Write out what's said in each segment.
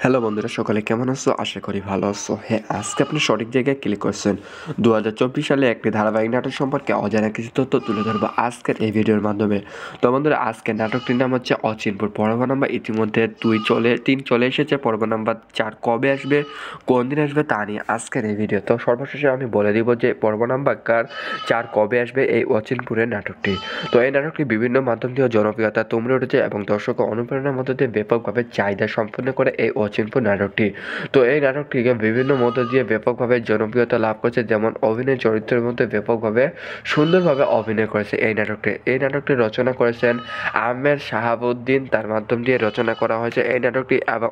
Hello বন্ধুরা, সকালে কেমন আছো? আশা করি ভালো আছো। হ্যাঁ, আজকে আপনি সঠিক জায়গায় ক্লিক করছেন। 2024 সালে একটি ধারাবাহিক নাটক সম্পর্কে অজানা কিছু তথ্য তুলে ধরবো আজকের এই ভিডিওর মাধ্যমে। তো বন্ধুরা, আজকের নাটকটির নাম হচ্ছে অচিনপুর। পর্ব নাম্বার ইতিমধ্যে 3 চলে এসেছে। পর্ব নাম্বার 4 কবে আসবে, কোন দিন আসবে তা নিয়ে আজকের এই ভিডিও। তো সর্বশেষে আমি বলে দিব যে পর্ব নাম্বার 4 কবে আসবে এই অচিনপুরের নাটকটি। তো এই নাটকটি বিভিন্ন মাধ্যম দিয়ে জনপ্রিয়তা তুমড়ে উঠেছে এবং দর্শক অনুপ্রেরণার মধ্য দিয়ে ব্যাপকভাবে চাহিদা সম্পন্ন করে এই অচিনপুর নাটকটি। তো এই নাটকটিকে বিভিন্ন মধ্য দিয়ে ব্যাপকভাবে জনপ্রিয়তা লাভ করেছে, যেমন অভিনয় চরিত্রের মধ্যে ব্যাপকভাবে সুন্দরভাবে অভিনয় করেছে এই নাটকটি রচনা করেছেন আহমেদ শাহাবুদ্দিন, তার মাধ্যম দিয়ে রচনা করা হয়েছে এই নাটকটি। এবং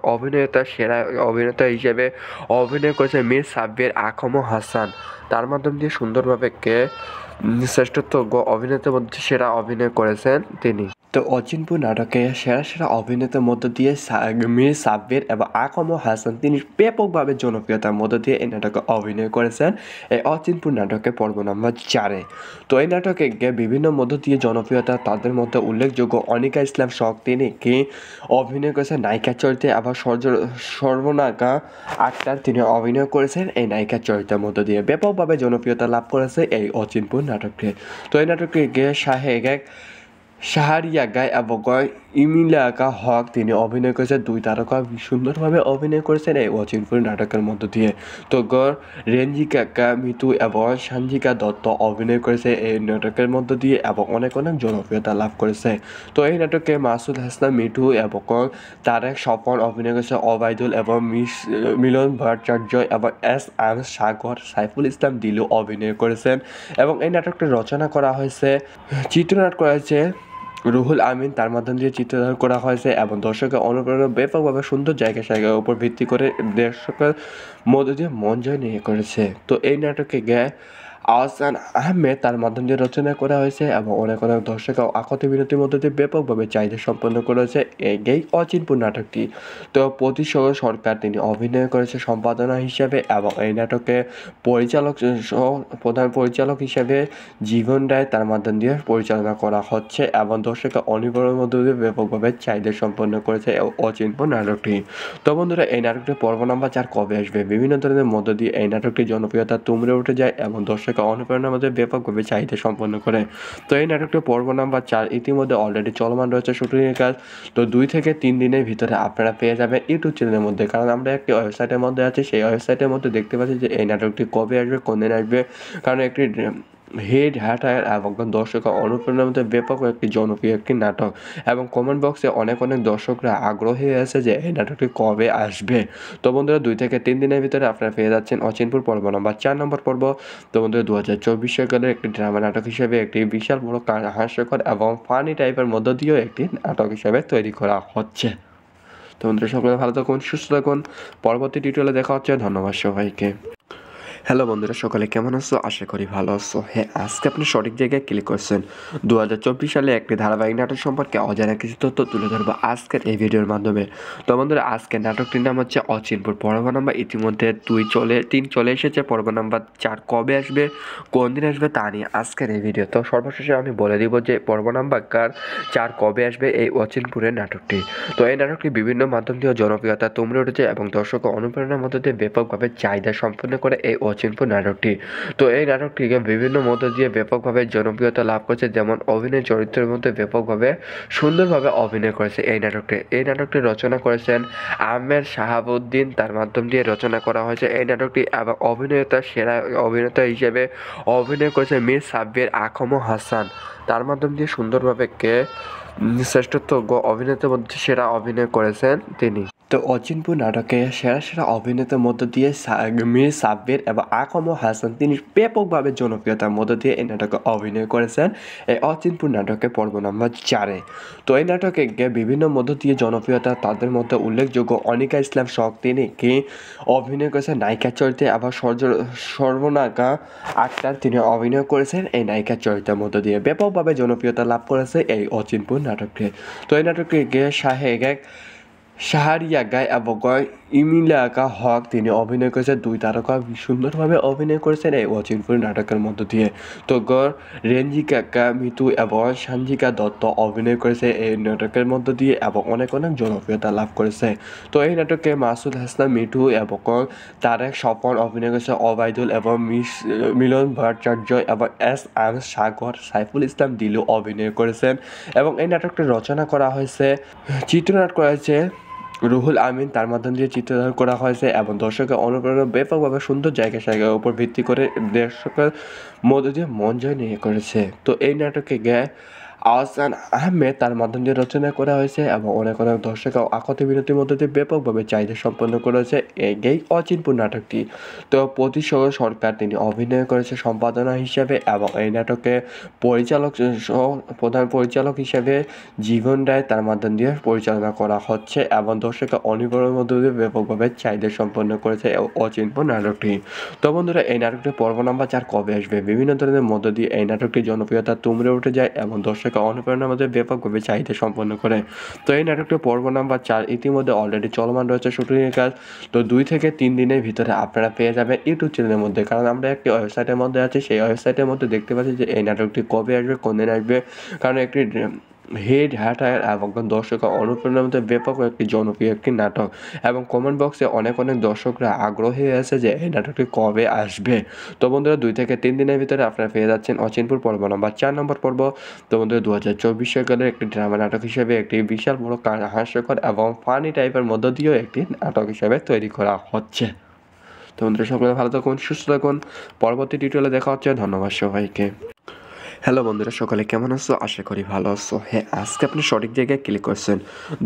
সেরা অভিনেতা হিসেবে অভিনয় করেছে মীর সাব্বির আকম হাসান, তার মাধ্যম দিয়ে সুন্দরভাবে শ্রেষ্ঠত্ব অভিনেতার মধ্যে সেরা অভিনয় করেছেন তিনি। তো অচিনপুর নাটকে সেরা সেরা অভিনেতার মধ্য দিয়ে মীর সাব্বির এবং আকম হাসান তিনি ব্যাপকভাবে জনপ্রিয়তার মধ্য দিয়ে এই নাটকে অভিনয় করেছেন এই অচিনপুর নাটকে পর্ব নাম্বার 4-এ। তো এই নাটকে বিভিন্ন মধ্য দিয়ে জনপ্রিয়তা, তাদের মধ্যে উল্লেখযোগ্য অনিকা ইসলাম শখ, তিনি কি অভিনয় করেছেন নায়িকা চরিত্রে। আবার সর্বনাকা আক্তার তিনি অভিনয় করেছেন এই নায়িকা চরিত্রের মধ্য দিয়ে। ব্যাপকভাবে জনপ্রিয়তা লাভ করেছে এই অচিনপুর নাটকটি। তো এই নাটকটি শাহরিয়া গায় এবং ইমিলাকা হক তিনি অভিনয় করেছেন। 2 তারকা সুন্দরভাবে অভিনয় করেছেন এই অচিনপুর নাটকের মধ্য দিয়ে। তো রেঞ্জিকা মিতু এবং সানজিকা দত্ত অভিনয় করেছে এই নাটকের মধ্য দিয়ে এবং অনেক জনপ্রিয়তা লাভ করেছে। তো এই নাটকে মাসুদ হাসান মিঠু এবং তারেক স্বপন অভিনয় করেছে, অবায়দুল এবং মিলন ভট্টাচার্য এবং এস সাগর, সাইফুল ইসলাম দিলু অভিনয় করেছেন। এবং এই নাটকটি রচনা করা হয়েছে, চিত্রনাট্য করা হয়েছে রুহুল আমিন, তার মাধ্যম দিয়ে চিত্রধারণ করা হয়েছে এবং দর্শকের অনুপ্রেরণা ব্যাপকভাবে সুন্দর জায়গার উপর ভিত্তি করে দর্শকের মধ্য দিয়ে মন জয় নিয়ে করেছে। তো এই নাটকে আহসান আহমেদ তার মাধ্যম দিয়ে রচনা করা হয়েছে এবং অনেক দর্শক আকতি বিনতির মধ্যে দিয়ে ব্যাপকভাবে চাহিদা সম্পন্ন করেছে এই অচিনপুর নাটকটি। তো প্রতিশোধ সরকার তিনি অভিনয় করেছে সম্পাদনা হিসাবে এবং এই নাটকে প্রধান পরিচালক হিসাবে জীবন রায় তার মাধ্যম দিয়ে পরিচালনা করা হচ্ছে এবং দর্শকের অনুপ্রেরণার মধ্যে দিয়ে ব্যাপকভাবে চাহিদা সম্পন্ন করেছে অচিনপুর নাটকটি। তো বন্ধুরা, এই নাটকটি পর্ব নাম্বার 4 কবে আসবে? বিভিন্ন ধরনের মধ্য দিয়ে এই নাটকটি জনপ্রিয়তা তুমড়ে উঠে যায় এবং দর্শকের অনুপ্রেরণার মধ্যে ব্যাপকভাবে চাহিদা সম্পন্ন করে। তো এই নাটকটি পর্ব নাম্বার 4 ইতিমধ্যে অলরেডি চলমান রয়েছে শুটিংয়ের কাজ। তো 2 থেকে 3 দিনের ভিতরে আপনারা পেয়ে যাবেন ইউটিউব চ্যানেলের মধ্যে, কারণ আমরা একটি ওয়েবসাইটের মধ্যে আছি। সেই ওয়েবসাইটের মধ্যে দেখতে পাচ্ছি যে এই নাটকটি কবে আসবে, কোন দিন আসবে, কারণ একটি হিট হ্যাটার এবং দর্শকের অনুপ্রেরণার মধ্যে ব্যাপক একটি জনপ্রিয় একটি নাটক এবং কমেন্ট বক্সে অনেক দর্শকরা আগ্রহী আছে যে এই নাটকটি কবে আসবে। তো বন্ধুরা, 2 থেকে 3 দিনের ভিতরে আপনারা পেয়ে যাচ্ছেন অচিনপুর পর্ব নাম্বার 4 নম্বর পর্ব। তো বন্ধুরা, 2024 সালের একটি ড্রামা নাটক হিসেবে একটি বিশাল বড় হাস্যকর এবং ফানি টাইপের মধ্য দিয়েও একটি নাটক হিসেবে তৈরি করা হচ্ছে। তো বন্ধুরা, সকলে ভালো থাকুন, সুস্থ থাকুন। পরবর্তী টিউটোরিয়ালে দেখা হচ্ছে। ধন্যবাদ সবাইকে। হ্যালো বন্ধুরা, সকালে কেমন আছো? আশা করি ভালো আছো। হ্যাঁ, আজকে আপনি সঠিক জায়গায় ক্লিক করছেন। 2024 সালে একটি ধারাবাহিক নাটক সম্পর্কে অজানা কিছু তথ্য তুলে ধরবো আজকের এই ভিডিওর মাধ্যমে। তো বন্ধুরা, আজকের নাটকটির নাম হচ্ছে অচিনপুর। পর্ব নাম্বার ইতিমধ্যে 3 চলে এসেছে। পর্ব নাম্বার 4 কবে আসবে, কোন দিন আসবে তা নিয়ে আজকের এই ভিডিও। তো সর্বশেষে আমি বলে দিব যে পর্ব নাম্বার 4 কবে আসবে এই অচিনপুরের নাটকটি। তো এই নাটকটি বিভিন্ন মাধ্যম দিয়ে জনপ্রিয়তা তুমড়ে উঠেছে এবং দর্শক অনুপ্রেরণার মধ্য দিয়ে ব্যাপকভাবে চাহিদা সম্পন্ন করে এই অচিনপুর নাটকটি। তো এই নাটকটিকে বিভিন্ন মধ্য দিয়ে ব্যাপকভাবে জনপ্রিয়তা লাভ করেছে, যেমন অভিনয় চরিত্রের মধ্যে ব্যাপকভাবে সুন্দরভাবে অভিনয় করেছে এই নাটকটি রচনা করেছেন আহমেদ শাহাবুদ্দিন, তার মাধ্যম দিয়ে রচনা করা হয়েছে এই নাটকটি। এবং সেরা অভিনেতা হিসেবে অভিনয় করেছে মীর সাব্বির আকম হাসান, তার মাধ্যম দিয়ে সুন্দরভাবে শ্রেষ্ঠত্ব অভিনেতার মধ্যে সেরা অভিনয় করেছেন তিনি। তো অচিনপুর নাটকে সেরা সেরা অভিনেতার মধ্য দিয়ে মীর সাব্বির এবং আকম হাসান তিনি ব্যাপকভাবে জনপ্রিয়তার মধ্য দিয়ে এই নাটকে অভিনয় করেছেন এই অচিনপুর নাটকে পর্ব নাম্বার 4-এ। তো এই নাটকে বিভিন্ন মধ্য দিয়ে জনপ্রিয়তা, তাদের মধ্যে উল্লেখযোগ্য অনিকা ইসলাম শখ, তিনি কি অভিনয় করেছেন নায়িকা চরিত্রে। আবার সর্বনাকা আক্তার তিনি অভিনয় করেছেন এই নায়িকা চরিত্রের মধ্য দিয়ে। ব্যাপকভাবে জনপ্রিয়তা লাভ করেছে এই অচিনপুর নাটকটি। তো এই নাটকটি শাহরিয়া গায় এবং ইমিলাকা হক তিনি অভিনয় করেছেন। দুই তারকা সুন্দরভাবে অভিনয় করেছেন এই অচিনপুর নাটকের মধ্য দিয়ে। তো রেঞ্জিকা মিতু এবং সানজিকা দত্ত অভিনয় করেছে এই নাটকের মধ্য দিয়ে এবং অনেক অনেক জনপ্রিয়তা লাভ করেছে। তো এই নাটকে মাসুদ হাসান মিঠু এবং তারেক স্বপন অভিনয় করেছে, অবায়দুল এবং মিলন ভট্টাচার্য এবং এম সাগর, সাইফুল ইসলাম দিলু অভিনয় করেছেন। এবং এই নাটকটি রচনা করা হয়েছে, চিত্রনাট্য করা হয়েছে রুহুল আমিন, তার মাধ্যম দিয়ে চিত্রধারণ করা হয়েছে এবং দর্শকের অনুপ্রেরণা ব্যাপকভাবে সুন্দর জায়গার উপর ভিত্তি করে দর্শকের মধ্য দিয়ে মন জয় নিয়ে করেছে। তো এই নাটকে আহসান আহমেদ তার মাধ্যম দিয়ে রচনা করা হয়েছে এবং অনেক অনেক দর্শক আকতি বিনতির মধ্য দিয়ে ব্যাপকভাবে চাহিদা সম্পন্ন করেছে এই অচিনপুর নাটকটি। তো প্রতিশোধ সরকার তিনি অভিনয় করেছে সম্পাদনা হিসাবে এবং এই নাটকে পরিচালক সহ প্রধান পরিচালক হিসাবে জীবন রায় তার মাধ্যম দিয়ে পরিচালনা করা হচ্ছে এবং দর্শকের অনিবার্যের মধ্য দিয়ে ব্যাপকভাবে চাহিদা সম্পন্ন করেছে অচিনপুর নাটকটি। তো বন্ধুরা, এই নাটকটি পর্ব নাম্বার 4 কবে আসবে? বিভিন্ন ধরনের মধ্য দিয়ে এই নাটকটি জনপ্রিয়তা তুমড়ে উঠে যায় এবং দর্শকের অনুপ্রেরণার মধ্যে ব্যাপকভাবে চাহিদা সম্পন্ন করে। তো এই নাটকটি পর্ব নাম্বার 4 ইতিমধ্যে অলরেডি চলমান রয়েছে শুটিংয়ের কাজ। তো 2 থেকে 3 দিনের ভিতরে আপনারা পেয়ে যাবেন ইউটিউব চ্যানেলের মধ্যে, কারণ আমরা একটি ওয়েবসাইটের মধ্যে আছি। সেই ওয়েবসাইটের মধ্যে দেখতে পাচ্ছি যে এই নাটকটি কবে আসবে, কোন দিন আসবে, কারণ একটি হিট হ্যাটার এবং দর্শকের অনুপ্রেরণার মধ্যে ব্যাপক একটি জনপ্রিয় একটি নাটক এবং কমেন্ট বক্সে অনেক অনেক দর্শকরা আগ্রহী আছে যে এই নাটকটি কবে আসবে। তো বন্ধুরা, 2 থেকে 3 দিনের ভিতরে আপনারা পেয়ে যাচ্ছেন অচিনপুর পর্ব নাম্বার 4 নম্বর পর্ব। তো বন্ধুরা, 2024 সালের একটি ড্রামা নাটক হিসেবে একটি বিশাল বড় হাস্যকর এবং ফানি টাইপের মধ্য দিয়েও একটি নাটক হিসেবে তৈরি করা হচ্ছে। তো বন্ধুরা, সকলে ভালো থাকুন, সুস্থ থাকুন। পরবর্তী টিউটোরিয়ালে দেখা হচ্ছে। ধন্যবাদ সবাইকে। হ্যালো বন্ধুরা, সকলে কেমন আছো? আশা করি ভালো আছো। হ্যাঁ, আজকে আপনি সঠিক জায়গায় ক্লিক করছেন।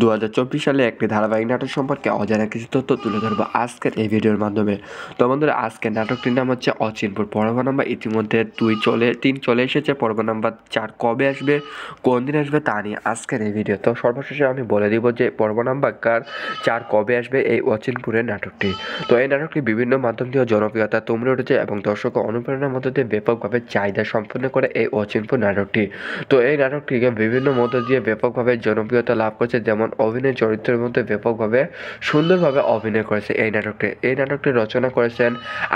2024 সালে একটি ধারাবাহিক নাটক সম্পর্কে অজানা কিছু তথ্য তুলে ধরবো আজকের এই ভিডিওর মাধ্যমে। তো বন্ধুরা, আজকের নাটকটির নাম হচ্ছে অচিনপুর। পর্ব নাম্বার ইতিমধ্যে 3 চলে এসেছে। পর্ব নাম্বার 4 কবে আসবে, কোন দিন আসবে তা নিয়ে আজকের এই ভিডিও। তো সর্বশেষে আমি বলে দিব যে পর্ব নাম্বার 4 কবে আসবে এই অচিনপুরের নাটকটি। তো এই নাটকটি বিভিন্ন মাধ্যম দিয়ে জনপ্রিয়তা তুমড়ে উঠেছে এবং দর্শক অনুপ্রেরণার মধ্য দিয়ে ব্যাপকভাবে চাহিদা সম্পন্ন করে এই অচিনপুর নাটকটি। তো এই নাটকটিকে বিভিন্ন মধ্য দিয়ে ব্যাপকভাবে জনপ্রিয়তা লাভ করেছে, যেমন অভিনয় চরিত্রের মধ্যে ব্যাপকভাবে সুন্দরভাবে অভিনয় করেছে এই নাটকটি। এই নাটকটি রচনা করেছেন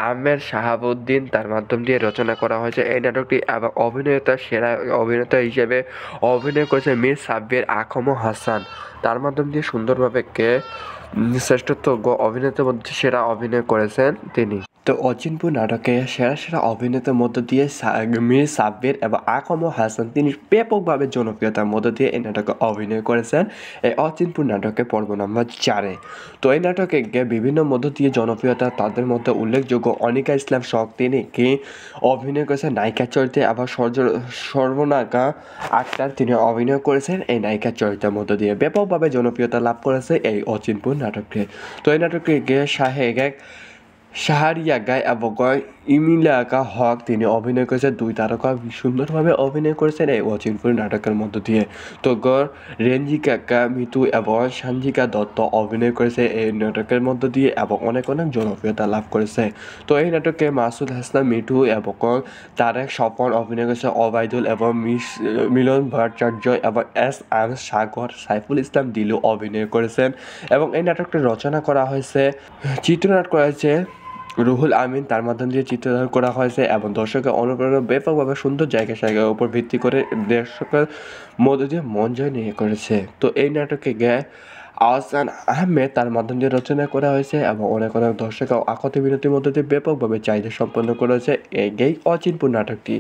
আহমেদ শাহাবুদ্দিন, তার মাধ্যম দিয়ে রচনা করা হয়েছে এই নাটকটি এবং সেরা অভিনেতা হিসেবে অভিনয় করেছে মীর সাব্বির আকম হাসান, তার মাধ্যম দিয়ে সুন্দরভাবে শ্রেষ্ঠত্ব অভিনেতার মধ্যে সেরা অভিনয় করেছেন তিনি। তো অচিনপুর নাটকে সেরা অভিনেতার মধ্য দিয়ে মীর সাব্বির এবং আকম হাসান তিনি ব্যাপকভাবে জনপ্রিয়তার মধ্য দিয়ে এই নাটকে অভিনয় করেছেন এই অচিনপুর নাটকে পর্ব নাম্বার 4-এ। তো এই নাটকে বিভিন্ন মধ্য দিয়ে জনপ্রিয়তা তাদের মধ্যে উল্লেখযোগ্য অনিকা ইসলাম শখ, তিনি অভিনয় করেছেন নায়িকা চরিত্রে, আবার সর্বনাকা আক্তার তিনি অভিনয় করেছেন এই নায়িকা চরিত্রের মধ্য দিয়ে। ব্যাপকভাবে জনপ্রিয়তা লাভ করেছে এই অচিনপুর নাটকটি। তো এই নাটকটি শাহরিয়া গায় এবং ইমিলাকা হক তিনি অভিনয় করেছেন। 2 তারকা সুন্দরভাবে অভিনয় করেছেন এই অচিনপুর নাটকের মধ্য দিয়ে। তো রেঞ্জিকা মিতু এবং সানজিকা দত্ত অভিনয় করেছে এই নাটকের মধ্য দিয়ে এবং অনেক অনেক জনপ্রিয়তা লাভ করেছে। তো এই নাটকে মাসুদ হাসান মিঠু এবং তারেক স্বপন অভিনয় করেছে, অবায়দুল এবং মিলন ভট্টাচার্য এবং এম সাগর, সাইফুল ইসলাম দিলু অভিনয় করেছেন। এবং এই নাটকটি রচনা করা হয়েছে, চিত্রনাট্য করা হয়েছে রুহুল আমিন, তার মাধ্যম দিয়ে চিত্রধারণ করা হয়েছে এবং দর্শকের অনুপ্রেরণা ব্যাপকভাবে সুন্দর জায়গার উপর ভিত্তি করে দর্শকের মধ্য দিয়ে মন জয় নিয়ে করেছে। তো এই নাটকে আহসান আহমেদ তার মাধ্যম দিয়ে রচনা করা হয়েছে এবং অনেক অনেক দর্শক আকতি বিনতির মধ্য দিয়ে ব্যাপকভাবে চাহিদা সম্পন্ন করেছে এই অচিনপুর নাটকটি।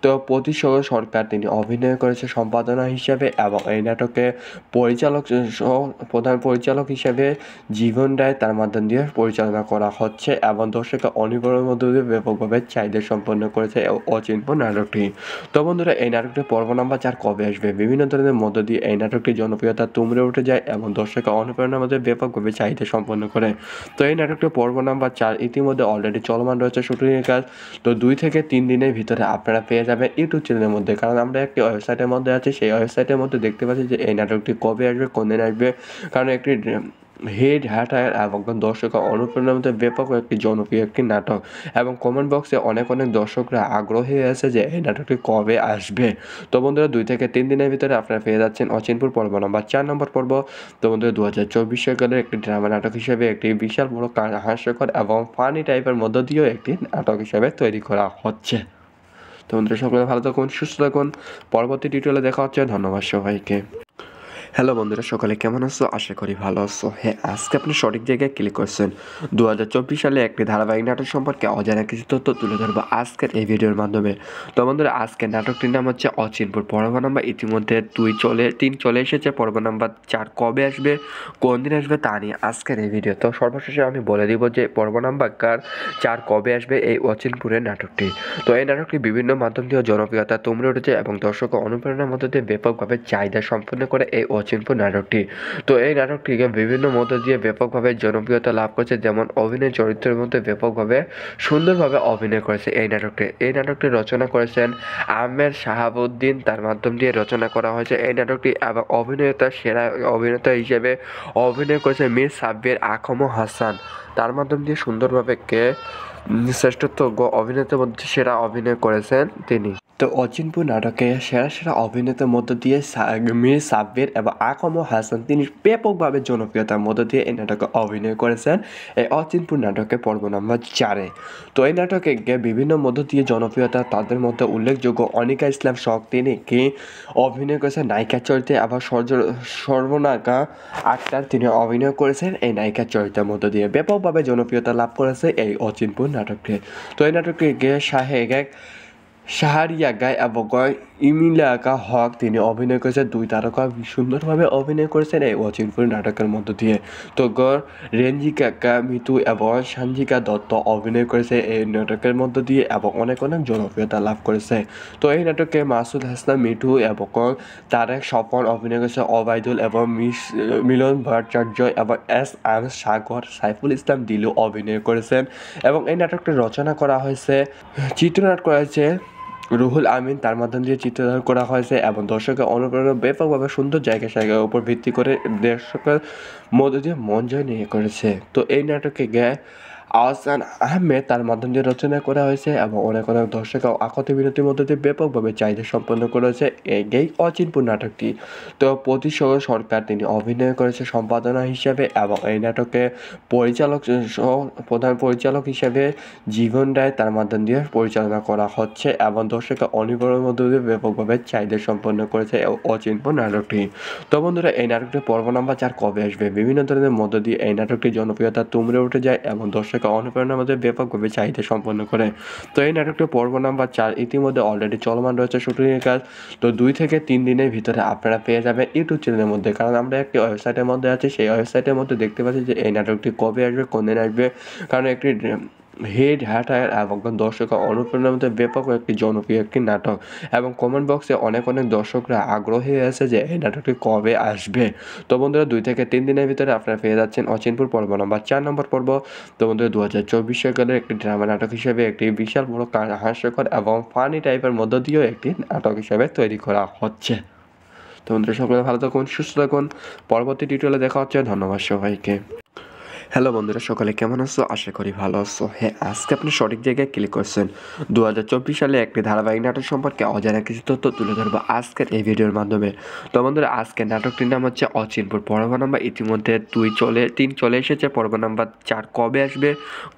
তো প্রতিশোধ সরকার তিনি অভিনয় করেছে সম্পাদনা হিসাবে এবং এই নাটকে পরিচালক সহ প্রধান পরিচালক হিসাবে জীবন রায় তার মাধ্যম দিয়ে পরিচালনা করা হচ্ছে এবং দর্শকের অনিবার্যের মধ্য দিয়ে ব্যাপকভাবে চাহিদা সম্পন্ন করেছে অচিনপুর নাটকটি। তো বন্ধুরা, এই নাটকটি পর্ব নাম্বার 4 কবে আসবে? বিভিন্ন ধরনের মধ্য দিয়ে এই নাটকটি জনপ্রিয়তা তুমড়ে উঠে যায় এবং দর্শক অনুপ্রেরণার মধ্যে ব্যাপকভাবে চাহিদা সম্পন্ন করে। তো এই নাটকটি পর্ব নাম্বার 4 ইতিমধ্যে অলরেডি চলমান রয়েছে শুটিংয়ের কাজ। তো 2 থেকে 3 দিনের ভিতরে আপনারা পেয়ে যাবেন ইউটিউব চ্যানেলের মধ্যে, কারণ আমরা একটি ওয়েবসাইটের মধ্যে আছি। সেই ওয়েবসাইটের মধ্যে দেখতে পাচ্ছি যে এই নাটকটি কবে আসবে, কোন দিন আসবে, কারণ একটি হেড হ্যাটার এবং দর্শকের অনুপ্রেরণার মধ্যে ব্যাপক একটি জনপ্রিয় একটি নাটক এবং কমেন্ট বক্সে অনেক দর্শকরা আগ্রহী আছে যে এই নাটকটি কবে আসবে। তো বন্ধুরা 2 থেকে 3 দিনের ভিতরে আপনারা পেয়ে যাচ্ছেন অচিনপুর পর্ব নাম্বার 4 নম্বর পর্ব। তো বন্ধুরা 2024 সালের একটি ড্রামা নাটক হিসেবে একটি বিশাল বড় হাস্যকর এবং ফানি টাইপের মধ্য দিয়েও একটি নাটক হিসেবে তৈরি করা হচ্ছে। তো বন্ধুরা সকলে ভালো থাকুন, সুস্থ থাকুন, পরবর্তী টিউটোরিয়ালে দেখা হচ্ছে। ধন্যবাদ সবাইকে। হ্যালো বন্ধুরা, সকালে কেমন আছো? আশা করি ভালো আছো। হ্যাঁ, আজকে আপনি সঠিক জায়গায় ক্লিক করছেন। 2024 সালে একটি ধারাবাহিক নাটক সম্পর্কে অজানা কিছু তথ্য তুলে ধরবো আজকের এই ভিডিওর মাধ্যমে। তো বন্ধুরা, আজকের নাটকটির নাম হচ্ছে অচিনপুর। পর্ব নাম্বার ইতিমধ্যে 3 চলে এসেছে। পর্ব নাম্বার 4 কবে আসবে, কোন দিন আসবে তা নিয়ে আজকের এই ভিডিও। তো সর্বশেষে আমি বলে দিব যে পর্ব নাম্বার 4 কবে আসবে এই অচিনপুরের নাটকটি। তো এই নাটকটি বিভিন্ন মাধ্যম দিয়ে জনপ্রিয়তা তুমড়ে উঠেছে এবং দর্শক অনুপ্রেরণার মধ্য দিয়ে ব্যাপকভাবে চাহিদা সম্পন্ন করে এই অচিনপুর নাটকটি। তো এই নাটকটিকে বিভিন্ন মধ্য দিয়ে ব্যাপকভাবে জনপ্রিয়তা লাভ করেছে, যেমন অভিনয় চরিত্রের মধ্যে ব্যাপকভাবে সুন্দরভাবে অভিনয় করেছে এই নাটকটি। এই নাটকটি রচনা করেছেন আহমেদ শাহাবুদ্দিন, তার মাধ্যম দিয়ে রচনা করা হয়েছে এই নাটকটি। এবং সেরা অভিনেতা হিসেবে অভিনয় করেছে মীর সাব্বির আকম হাসান, তার মাধ্যম দিয়ে সুন্দরভাবে শ্রেষ্ঠত্ব অভিনেতার মধ্যে সেরা অভিনয় করেছেন তিনি। তো অচিনপুর নাটকে সেরা অভিনেতার মধ্য দিয়ে মীর সাব্বির এবং আকম হাসান তিনি ব্যাপকভাবে জনপ্রিয়তার মধ্য দিয়ে এই নাটকে অভিনয় করেছেন এই অচিনপুর নাটকে পর্ব নাম্বার 4-এ। তো এই নাটকে বিভিন্ন মধ্য দিয়ে জনপ্রিয়তা, তাদের মধ্যে উল্লেখযোগ্য অনিকা ইসলাম শখ, তিনি অভিনয় করেছেন নায়িকা চরিত্রে। আবার সর্বনাকা আক্তার তিনি অভিনয় করেছেন এই নায়িকা চরিত্রের মধ্য দিয়ে। ব্যাপকভাবে জনপ্রিয়তা লাভ করেছে এই অচিনপুর নাটকটি। তো এই নাটকটি শাহরিয়া গায় এবং ইমিলাকা হক তিনি অভিনয় করেছেন। 2 তারকা সুন্দরভাবে অভিনয় করেছেন এই অচিনপুর নাটকের মধ্য দিয়ে। তো রেঞ্জিকা মিতু এবং সানজিকা দত্ত অভিনয় করেছে এই নাটকের মধ্য দিয়ে এবং অনেক জনপ্রিয়তা লাভ করেছে। তো এই নাটকে মাসুদ হাসান মিঠু এবং তারেক স্বপন অভিনয় করেছে, অবায়দুল এবং মিলন ভট্টাচার্য এবং এস.এম. সাগর, সাইফুল ইসলাম দিলু অভিনয় করেছেন। এবং এই নাটকটি রচনা করা হয়েছে, চিত্রনাট করা হয়েছে রুহুল আমিন, তার মাধ্যম দিয়ে চিত্রধারণ করা হয়েছে এবং দর্শকের অনুপ্রেরণা ব্যাপকভাবে সুন্দর জায়গার উপর ভিত্তি করে দর্শকের মধ্য দিয়ে মন জয় নিয়ে করেছে। তো এই নাটকে আহসান আহমেদ তার মাধ্যম দিয়ে রচনা করা হয়েছে এবং অনেক দর্শক আকতি বিনতির মধ্যে দিয়ে ব্যাপকভাবে চাহিদা সম্পন্ন করেছে এই অচিনপুর নাটকটি। তো প্রতিশোধ সরকার তিনি অভিনয় করেছে সম্পাদনা হিসাবে এবং এই নাটকে প্রধান পরিচালক হিসাবে জীবন রায় তার মাধ্যম দিয়ে পরিচালনা করা হচ্ছে এবং দর্শকের অনুপ্রেরণার মধ্যে দিয়ে ব্যাপকভাবে চাহিদা সম্পন্ন করেছে অচিনপুর নাটকটি। তো বন্ধুরা, এই নাটকটি পর্ব নাম্বার 4 কবে আসবে? বিভিন্ন ধরনের মধ্য দিয়ে এই নাটকটি জনপ্রিয়তা তুমড়ে উঠে যায় এবং দর্শক অনুপ্রেরণার মধ্যে ব্যাপকভাবে চাহিদা সম্পন্ন করে। তো এই নাটকটি পর্ব নাম্বার 4 ইতিমধ্যে অলরেডি চলমান রয়েছে শুটিংয়ের কাজ। তো 2 থেকে 3 দিনের ভিতরে আপনারা পেয়ে যাবেন ইউটিউব চ্যানেলের মধ্যে, কারণ আমরা একটি ওয়েবসাইটের মধ্যে আছি। সেই ওয়েবসাইটের মধ্যে দেখতে পাচ্ছি যে এই নাটকটি কবে আসবে, কোন দিন আসবে, কারণ একটি হেড হ্যাটার এবং দর্শকের অনুপ্রেরণার মধ্যে ব্যাপক একটি জনপ্রিয় একটি নাটক এবং কমেন্ট বক্সে অনেক দর্শকরা আগ্রহী আছে যে এই নাটকটি কবে আসবে। তো বন্ধুরা 2 থেকে 3 দিনের ভিতরে আপনারা পেয়ে যাচ্ছেন অচিনপুর পর্ব নাম্বার 4 নম্বর পর্ব। তো বন্ধুরা 2024 সালের একটি ড্রামা নাটক হিসেবে একটি বিশাল বড় হাস্যকর এবং ফানি টাইপের মধ্য দিয়েও একটি নাটক হিসেবে তৈরি করা হচ্ছে। তো বন্ধুরা সকলে ভালো থাকুন, সুস্থ থাকুন, পরবর্তী টিউটোরিয়ালে দেখা হচ্ছে। ধন্যবাদ সবাইকে। হ্যালো বন্ধুরা, সকালে কেমন আছো? আশা করি ভালো আছো। হ্যাঁ, আজকে আপনি সঠিক জায়গায় ক্লিক করছেন। 2024 সালে একটি ধারাবাহিক নাটক সম্পর্কে অজানা কিছু তথ্য তুলে ধরবো আজকের এই ভিডিওর মাধ্যমে। তো বন্ধুরা, আজকের নাটকটির নাম হচ্ছে অচিনপুর। পর্ব নাম্বার ইতিমধ্যে 3 চলে এসেছে। পর্ব নাম্বার 4 কবে আসবে,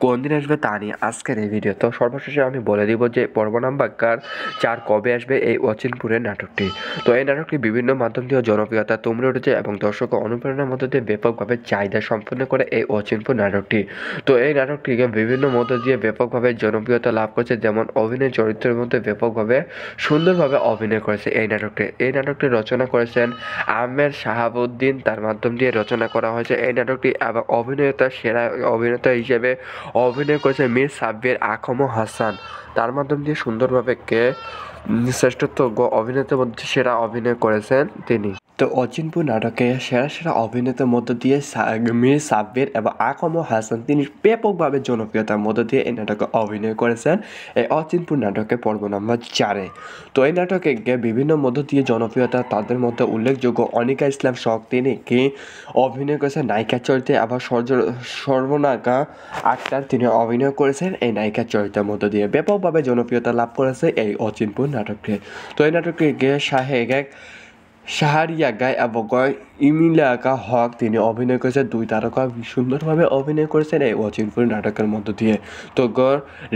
কোন দিন আসবে তা নিয়ে আজকের এই ভিডিও। তো সর্বশেষে আমি বলে দিব যে পর্ব নাম্বার 4 কবে আসবে এই অচিনপুরের নাটকটি। তো এই নাটকটি বিভিন্ন মাধ্যম দিয়ে জনপ্রিয়তা তুমড়ে উঠেছে এবং দর্শক অনুপ্রেরণার মধ্য দিয়ে ব্যাপকভাবে চাহিদা সম্পন্ন করে এই অচিনপুর নাটকটি। তো এই নাটকটিকে বিভিন্ন মধ্য দিয়ে ব্যাপকভাবে জনপ্রিয়তা লাভ করেছে, যেমন অভিনয় চরিত্রের মধ্যে ব্যাপকভাবে সুন্দরভাবে অভিনয় করেছে এই নাটকটি। এই নাটকটি রচনা করেছেন আহমেদ শাহাবুদ্দিন, তার মাধ্যম দিয়ে রচনা করা হয়েছে এই নাটকটি। এবং সেরা অভিনেতা হিসেবে অভিনয় করেছে মীর সাব্বির আকম হাসান, তার মাধ্যম দিয়ে সুন্দরভাবে শ্রেষ্ঠত্ব অভিনেতার মধ্যে সেরা অভিনয় করেছেন তিনি। তো অচিনপুর নাটকে সেরা সেরা অভিনেতার মধ্য দিয়ে মীর সাব্বির এবং আকম হাসান তিনি ব্যাপকভাবে জনপ্রিয়তার মধ্য দিয়ে এই নাটকে অভিনয় করেছেন এই অচিনপুর নাটকে পর্ব নম্বর 4-এ। তো এই নাটকে বিভিন্ন মধ্য দিয়ে জনপ্রিয়তা তাদের মধ্যে উল্লেখযোগ্য অনিকা ইসলাম শখ তিনি কি অভিনয় করেছেন নায়িকা চরিত্রে, আবার সর্বনাকা আক্তার তিনি অভিনয় করেছেন এই নায়িকা চরিত্রের মধ্য দিয়ে। ব্যাপকভাবে জনপ্রিয়তা লাভ করেছে এই অচিনপুর নাটকটি। তো এই নাটকটি শাহরিয়া গায় এবং ইমিলাকা হক তিনি অভিনয় করেছেন। দুই তারকা সুন্দরভাবে অভিনয় করেছেন এই অচিনপুর নাটকের মধ্য দিয়ে। তো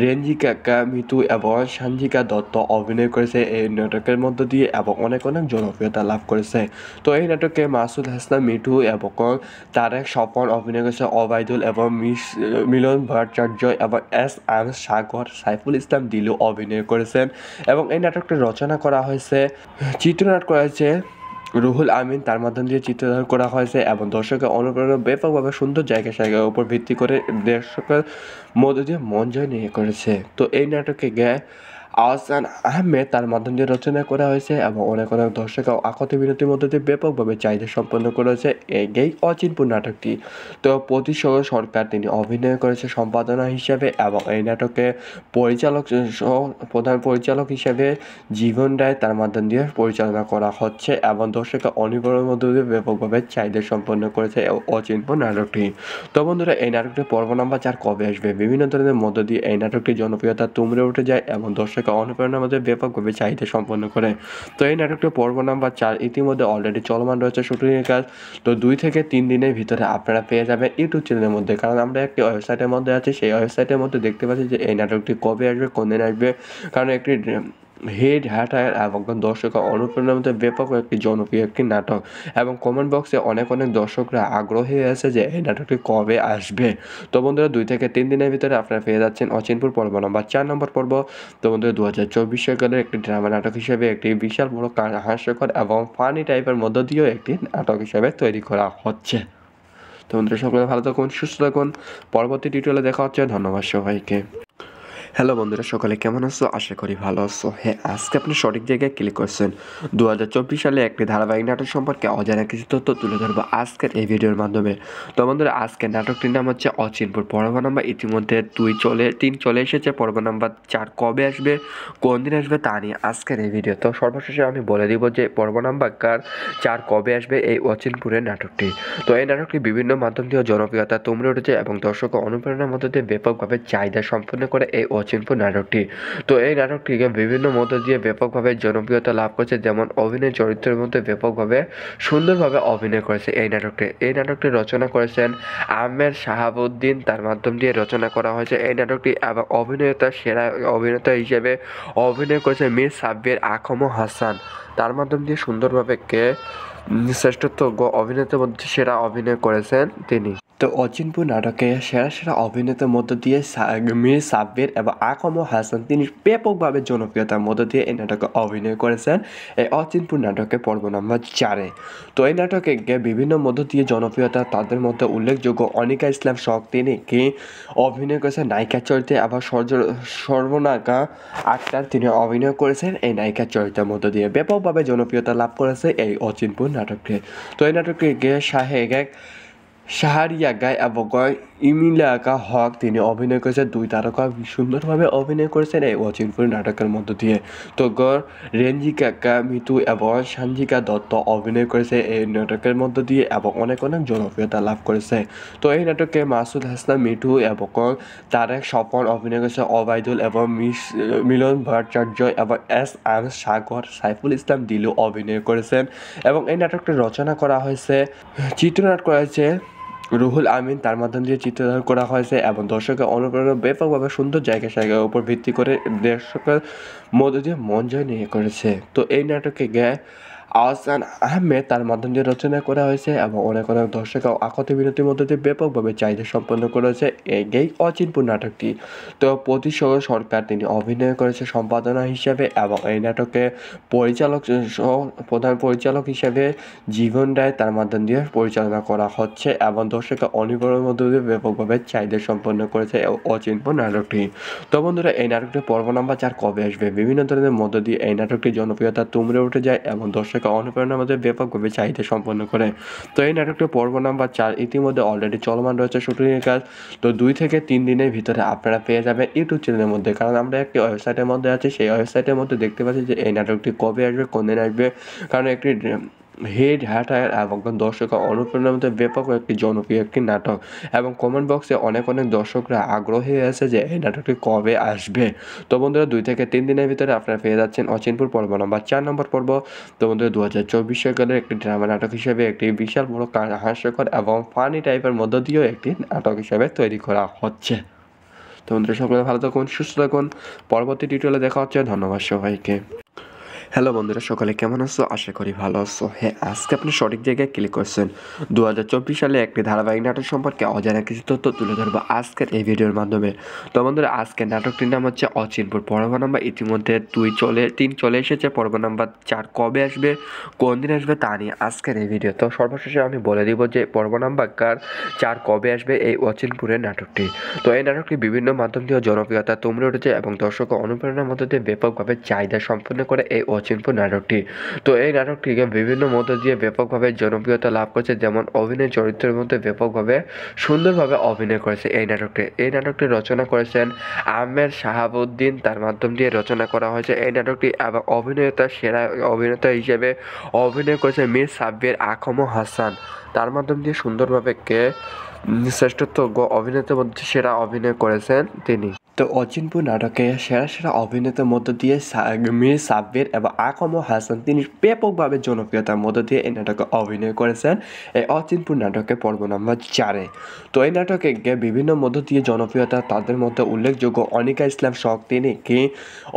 রেঞ্জিকা মিতু এবং সানজিকা দত্ত অভিনয় করেছে এই নাটকের মধ্য দিয়ে এবং অনেক অনেক জনপ্রিয়তা লাভ করেছে। তো এই নাটকে মাসুদ হাসান মিঠু এবং তারেক স্বপন অভিনয় করেছে, অবায়দুল এবং মিলন ভট্টাচার্য এবং এস সাগর, সাইফুল ইসলাম দিলু অভিনয় করেছেন। এবং এই নাটকটি রচনা করা হয়েছে, চিত্রনাট করা হয়েছে রুহুল আমিন, তার মাধ্যম দিয়ে চিত্রধারণ করা হয়েছে এবং দর্শকের অনুপ্রেরণা ব্যাপকভাবে সুন্দর জায়গার উপর ভিত্তি করে দর্শকের মধ্য দিয়ে মন জয় নিয়ে করেছে। তো এই নাটকে আহসান আহমেদ তার মাধ্যম দিয়ে রচনা করা হয়েছে এবং অনেক অনেক দর্শক আকতি বিনতির মধ্যে দিয়ে ব্যাপকভাবে চাহিদা সম্পন্ন করেছে এই অচিনপুর নাটকটি। তো প্রতিশোধ সরকার তিনি অভিনয় করেছে সম্পাদনা হিসাবে এবং এই নাটকে পরিচালক সহ প্রধান পরিচালক হিসাবে জীবন রায় তার মাধ্যম দিয়ে পরিচালনা করা হচ্ছে এবং দর্শকের অনিবার্যের মধ্যে দিয়ে ব্যাপকভাবে চাহিদা সম্পন্ন করেছে অচিনপুর নাটকটি। তো বন্ধুরা, এই নাটকটি পর্ব নাম্বার 4 কবে আসবে? বিভিন্ন ধরনের মধ্য দিয়ে এই নাটকটি জনপ্রিয়তা তুমড়ে উঠে যায় এবং দর্শকের অনুপ্রেরণার মধ্যে ব্যাপকভাবে চাহিদা সম্পন্ন করে। তো এই নাটকটি পর্ব নাম্বার 4 ইতিমধ্যে অলরেডি চলমান রয়েছে শুটিংয়ের কাজ। তো 2 থেকে 3 দিনের ভিতরে আপনারা পেয়ে যাবেন ইউটিউব চ্যানেলের মধ্যে, কারণ আমরা একটি ওয়েবসাইটের মধ্যে আছি। সেই ওয়েবসাইটের মধ্যে দেখতে পাচ্ছি যে এই নাটকটি কবে আসবে, কোন দিন আসবে, কারণ একটি হিট হ্যাটার এবং দর্শকের অনুপ্রেরণার মধ্যে ব্যাপক একটি জনপ্রিয় একটি নাটক এবং কমেন্ট বক্সে অনেক অনেক দর্শকরা আগ্রহী আছে যে এই নাটকটি কবে আসবে। তো বন্ধুরা, 2 থেকে 3 দিনের ভিতরে আপনারা পেয়ে যাচ্ছেন অচিনপুর পর্ব নাম্বার 4 নম্বর পর্ব। তো বন্ধুরা, 2024 সালের একটি ড্রামা নাটক হিসেবে একটি বিশাল বড় হাস্যকর এবং ফানি টাইপের মধ্য দিয়েও একটি নাটক হিসেবে তৈরি করা হচ্ছে। তো বন্ধুরা, সকলে ভালো থাকুন, সুস্থ থাকুন। পরবর্তী টিউটোরিয়ালে দেখা হচ্ছে। ধন্যবাদ সবাইকে। হ্যালো বন্ধুরা, সকলে কেমন আছো? আশা করি ভালো আছো। হ্যাঁ, আজকে আপনি সঠিক জায়গায় ক্লিক করছেন। 2024 সালে একটি ধারাবাহিক নাটক সম্পর্কে অজানা কিছু তথ্য তুলে ধরবো আজকের এই ভিডিওর মাধ্যমে। তো বন্ধুরা, আজকের নাটকটির নাম হচ্ছে অচিনপুর। পর্ব নাম্বার ইতিমধ্যে 3 চলে এসেছে। পর্ব নাম্বার 4 কবে আসবে, কোন দিন আসবে তা নিয়ে আজকের এই ভিডিও। তো সর্বশেষে আমি বলে দিব যে পর্ব নাম্বার 4 কবে আসবে এই অচিনপুরের নাটকটি। তো এই নাটকটি বিভিন্ন মাধ্যম দিয়ে জনপ্রিয়তা তুমড়ে উঠেছে এবং দর্শক অনুপ্রেরণার মধ্যে দিয়ে ব্যাপকভাবে চাহিদা সম্পন্ন করে এই অচিনপুর নাটকটি। তো এই নাটকটিকে বিভিন্ন মধ্য দিয়ে ব্যাপকভাবে জনপ্রিয়তা লাভ করেছে, যেমন অভিনয় চরিত্রের মধ্যে ব্যাপকভাবে সুন্দরভাবে অভিনয় করেছে এই নাটকটি। এই নাটকটি রচনা করেছেন আহমেদ শাহাবুদ্দিন, তার মাধ্যম দিয়ে রচনা করা হয়েছে এই নাটকটি এবং সেরা অভিনেতা হিসেবে অভিনয় করেছে মীর সাব্বির আকম হাসান, তার মাধ্যম দিয়ে সুন্দরভাবে শ্রেষ্ঠত্ব অভিনেতার মধ্যে সেরা অভিনয় করেছেন তিনি। তো অচিনপুর নাটকে সেরা সেরা অভিনেতার মধ্য দিয়ে মীর সাব্বির এবং আকম হাসান তিনি ব্যাপকভাবে জনপ্রিয়তার মধ্য দিয়ে এই নাটকে অভিনয় করেছেন এই অচিনপুর নাটকে পর্ব নম্বর 4-এ। তো এই নাটকে বিভিন্ন মধ্য দিয়ে জনপ্রিয়তা তাদের মধ্যে উল্লেখযোগ্য অনিকা ইসলাম শখ তিনি কি অভিনয় করেছেন নায়িকা চরিত্রে, আবার সর্বনাকা আক্তার তিনি অভিনয় করেছেন এই নায়িকা চরিত্রের মধ্য দিয়ে। ব্যাপকভাবে জনপ্রিয়তা লাভ করেছে এই অচিনপুর নাটকটি। তো এই নাটকটি শাহরিয়া গায় এবং ইমিলাকা হক তিনি অভিনয় করেছেন। 2 তারকা সুন্দরভাবে অভিনয় করেছেন এই অচিনপুর নাটকের মধ্য দিয়ে। তো রেঞ্জিকা মিতু এবং সানজিকা দত্ত অভিনয় করেছে এই নাটকের মধ্য দিয়ে এবং অনেক অনেক জনপ্রিয়তা লাভ করেছে। তো এই নাটকে মাসুদ হাসান মিঠু এবং তারেক স্বপন অভিনয় করেছে, অবায়দুল এবং মিলন ভট্টাচার্য এবং এস সাগর, সাইফুল ইসলাম দিলু অভিনয় করেছেন। এবং এই নাটকটি রচনা করা হয়েছে, চিত্রনাট করা হয়েছে রুহুল আমিন, তার মাধ্যম দিয়ে চিত্রধারণ করা হয়েছে এবং দর্শকের অনুপ্রেরণা ব্যাপকভাবে সুন্দর জায়গার উপর ভিত্তি করে দর্শকের মধ্য দিয়ে মন জয় নিয়ে করেছে। তো এই নাটকে আহসান আহমেদ তার মাধ্যম দিয়ে রচনা করা হয়েছে এবং অনেক অনেক দর্শক আকতি বিনতির মধ্যে দিয়ে ব্যাপকভাবে চাহিদা সম্পন্ন করেছে এই অচিনপুর নাটকটি। তো প্রতিশোধ সরকার তিনি অভিনয় করেছে সম্পাদনা হিসাবে এবং এই নাটকে পরিচালক সহ প্রধান পরিচালক হিসাবে জীবন রায় তার মাধ্যম দিয়ে পরিচালনা করা হচ্ছে এবং দর্শকের অনিবার্যের মধ্যে দিয়ে ব্যাপকভাবে চাহিদা সম্পন্ন করেছে অচিনপুর নাটকটি। তো বন্ধুরা, এই নাটকটি পর্ব নাম্বার 4 কবে আসবে? বিভিন্ন ধরনের মধ্য দিয়ে এই নাটকটি জনপ্রিয়তা তুমড়ে উঠে যায় এবং দর্শক দর্শকের অনুপ্রেরণার মধ্যে ব্যাপকভাবে চাহিদা সম্পন্ন করে। তো এই নাটকটি পর্ব নাম্বার 4 ইতিমধ্যে অলরেডি চলমান রয়েছে শুটিংয়ের কাজ। তো 2 থেকে 3 দিনের ভিতরে আপনারা পেয়ে যাবেন ইউটিউব চ্যানেলের মধ্যে, কারণ আমরা একটি ওয়েবসাইটের মধ্যে আছি। সেই ওয়েবসাইটের মধ্যে দেখতে পাচ্ছি যে এই নাটকটি কবে আসবে, কোন দিন আসবে, কারণ একটি হিট হ্যাটার এবং দর্শকের অনুপ্রেরণার মধ্যে ব্যাপক একটি জনপ্রিয় একটি নাটক, এবং কমেন্ট বক্সে অনেক দর্শকরা আগ্রহী আছে যে এই নাটকটি কবে আসবে। তো বন্ধুরা 2 থেকে 3 দিনের ভিতরে আপনারা পেয়ে যাচ্ছেন অচিনপুর পর্ব নাম্বার 4 নম্বর পর্ব। তো বন্ধুরা 2024 সালের একটি ড্রামা নাটক হিসেবে একটি বিশাল বড় হাস্যকর এবং ফানি টাইপের মধ্য দিয়েও একটি নাটক হিসেবে তৈরি করা হচ্ছে। তো বন্ধুরা সকলে ভালো থাকুন, সুস্থ থাকুন, পরবর্তী টিউটোরিয়ালে দেখা হচ্ছে। ধন্যবাদ সবাইকে। হ্যালো বন্ধুরা, সকালে কেমন আছো? আশা করি ভালো আছো। হ্যাঁ, আজকে আপনি সঠিক জায়গায় ক্লিক করছেন। 2024 সালে একটি ধারাবাহিক নাটক সম্পর্কে অজানা কিছু তথ্য তুলে ধরবো আজকের এই ভিডিওর মাধ্যমে। তো বন্ধুরা, আজকের নাটকটির নাম হচ্ছে অচিনপুর। পর্ব নাম্বার ইতিমধ্যে 3 চলে এসেছে। পর্ব নাম্বার 4 কবে আসবে, কোন দিন আসবে তা নিয়ে আজকের এই ভিডিও। তো সর্বশেষে আমি বলে দিব যে পর্ব নাম্বার 4 কবে আসবে এই অচিনপুরের নাটকটি। তো এই নাটকটি বিভিন্ন মাধ্যম দিয়ে জনপ্রিয়তা তুমড়ে উঠেছে এবং দর্শক অনুপ্রেরণার মধ্য দিয়ে ব্যাপকভাবে চাহিদা সম্পন্ন করে এই অচিনপুর নাটকটি। তো এই নাটকটিকে বিভিন্ন মধ্য দিয়ে ব্যাপকভাবে জনপ্রিয়তা লাভ করেছে, যেমন অভিনয় চরিত্রের মধ্যে ব্যাপকভাবে সুন্দরভাবে অভিনয় করেছে এই নাটকটি। এই নাটকটি রচনা করেছেন আহমেদ শাহাবুদ্দিন, তার মাধ্যম দিয়ে রচনা করা হয়েছে এই নাটকটি, এবং সেরা অভিনেতা হিসেবে অভিনয় করেছে মীর সাব্বির আকম হাসান, তার মাধ্যম দিয়ে সুন্দরভাবে শ্রেষ্ঠত্ব অভিনেতার মধ্যে সেরা অভিনয় করেছেন তিনি। তো অচিনপুর নাটকে সেরা অভিনেতার মধ্য দিয়ে মীর সাব্বির এবং আকম হাসান তিনি ব্যাপকভাবে জনপ্রিয়তার মধ্য দিয়ে এই নাটকে অভিনয় করেছেন এই অচিনপুর নাটকে পর্ব নাম্বার 4-এ। তো এই নাটকে বিভিন্ন মধ্য দিয়ে জনপ্রিয়তা, তাদের মধ্যে উল্লেখযোগ্য অনিকা ইসলাম শখ, তিনি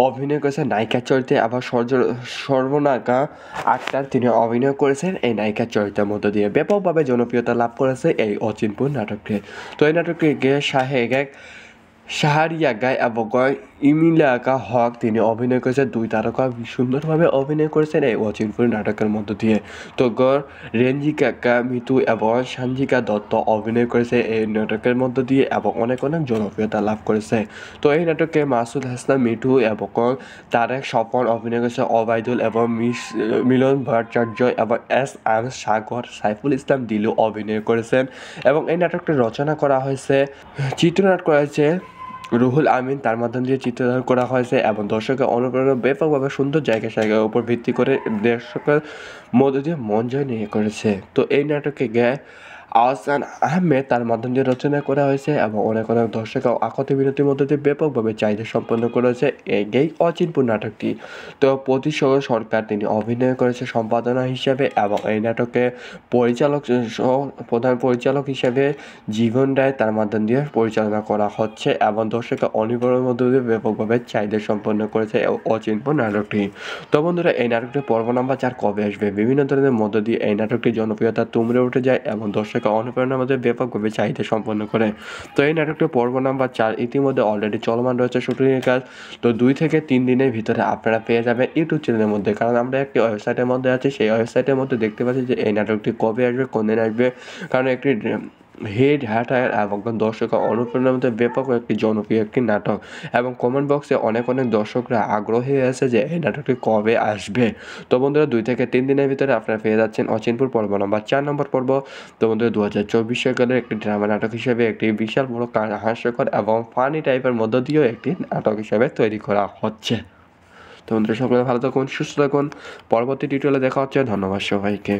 অভিনয় করেছেন নায়িকা চরিত্রে, আবার সর্বনাকা আক্তার তিনি অভিনয় করেছেন এই নায়িকা চরিত্রের মধ্য দিয়ে। ব্যাপকভাবে জনপ্রিয়তা লাভ করেছে এই অচিনপুর নাটকটি। তো এই নাটকটি শাহরিয়া গায় এবং ইমিলাকা হক তিনি অভিনয় করেছেন। 2 তারকা সুন্দরভাবে অভিনয় করেছেন এই অচিনপুর নাটকের মধ্য দিয়ে। তো রেঞ্জিকা মিতু এবং সঞ্জিকা দত্ত অভিনয় করেছে এই নাটকের মধ্য দিয়ে এবং অনেক জনপ্রিয়তা লাভ করেছে। তো এই নাটকে মাসুদ হাসান মিঠু এবং তারেক স্বপন অভিনয় করেছে, অবায়দুল এবং মিলন ভট্টাচার্য এবং এস.এম. সাগর, সাইফুল ইসলাম দিলু অভিনয় করেছেন, এবং এই নাটকটি রচনা করা হয়েছে, চিত্রনাট্য করেছে রুহুল আমিন, তার মাধ্যম দিয়ে চিত্রধারণ করা হয়েছে, এবং দর্শকের অনুপ্রেরণা ব্যাপকভাবে সুন্দর জায়গার উপর ভিত্তি করে দর্শকের মধ্য দিয়ে মন জয় নিয়ে করেছে। তো এই নাটকে আহসান আহমেদ তার মাধ্যম দিয়ে রচনা করা হয়েছে, এবং অনেক দর্শক আকতি বিনতির মধ্যে দিয়ে ব্যাপকভাবে চাহিদা সম্পন্ন করেছে এই অচিনপুর নাটকটি। তো প্রতিশোধ সরকার তিনি অভিনয় করেছে সম্পাদনা হিসাবে, এবং এই নাটকে প্রধান পরিচালক হিসেবে জীবন রায় তার মাধ্যম দিয়ে পরিচালনা করা হচ্ছে, এবং দর্শকের অনুপ্রেরণার মধ্যে দিয়ে ব্যাপকভাবে চাহিদা সম্পন্ন করেছে অচিনপুর নাটকটি। তো বন্ধুরা, এই নাটকটি পর্ব নাম্বার 4 কবে আসবে, বিভিন্ন ধরনের মধ্য দিয়ে এই নাটকটি জনপ্রিয়তা তুমড়ে উঠে যায় এবং দর্শক অনুপ্রেরণার মধ্যে ব্যাপকভাবে চাহিদা সম্পন্ন করে। তো এই নাটকটি পর্ব নাম্বার 4 ইতিমধ্যে অলরেডি চলমান রয়েছে শুটিংয়ের কাজ। তো 2 থেকে 3 দিনের ভিতরে আপনারা পেয়ে যাবেন ইউটিউব চ্যানেলের মধ্যে, কারণ আমরা একটি ওয়েবসাইটের মধ্যে আছি। সেই ওয়েবসাইটের মধ্যে দেখতে পাচ্ছি যে এই নাটকটি কবে আসবে, কোন দিন আসবে, কারণ একটি হিট হ্যাটার এবং দর্শকের অনুপ্রেরণার মধ্যে ব্যাপক একটি জনপ্রিয় একটি নাটক, এবং কমেন্ট বক্সে অনেক দর্শকরা আগ্রহী আছে যে এই নাটকটি কবে আসবে। তো বন্ধুরা 2 থেকে 3 দিনের ভিতরে আপনারা পেয়ে যাচ্ছেন অচিনপুর পর্ব নাম্বার 4 নম্বর পর্ব। তো বন্ধুরা 2024 সালের একটি ড্রামা নাটক হিসেবে একটি বিশাল বড় হাস্যকর এবং ফানি টাইপের মধ্য দিয়েও একটি নাটক হিসেবে তৈরি করা হচ্ছে। তো বন্ধুরা সকলে ভালো থাকুন, সুস্থ থাকুন, পরবর্তী টিউটোরিয়ালে দেখা হচ্ছে। ধন্যবাদ সবাইকে।